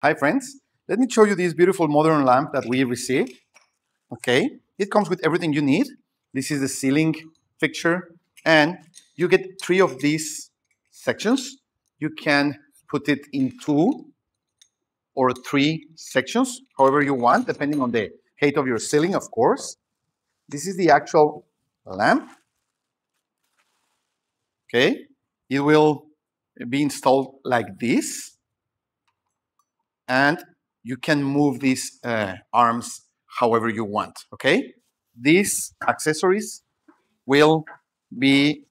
Hi friends, let me show you this beautiful modern lamp that we received. Okay, it comes with everything you need. This is the ceiling fixture, and you get 3 of these sections. You can put it in 2 or 3 sections, however you want, depending on the height of your ceiling, of course. This is the actual lamp. Okay, it will be installed like this, and you can move these arms however you want. Okay, these accessories will be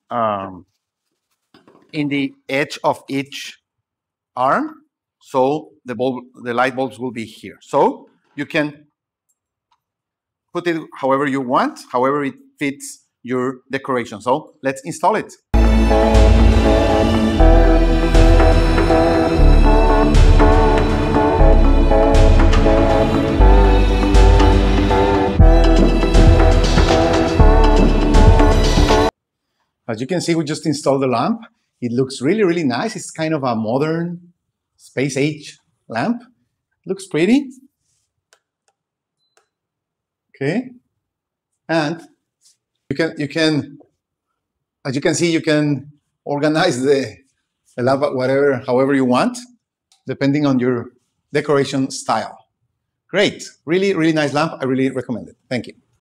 in the edge of each arm, so the light bulbs will be here. So you can put it however you want, however it fits your decoration. So let's install it. As you can see, we just installed the lamp. It looks really, really nice. It's kind of a modern space age lamp. Looks pretty. Okay. And you can, as you can see, you can organize the lamp however you want, depending on your decoration style. Great. Really, really nice lamp. I really recommend it. Thank you.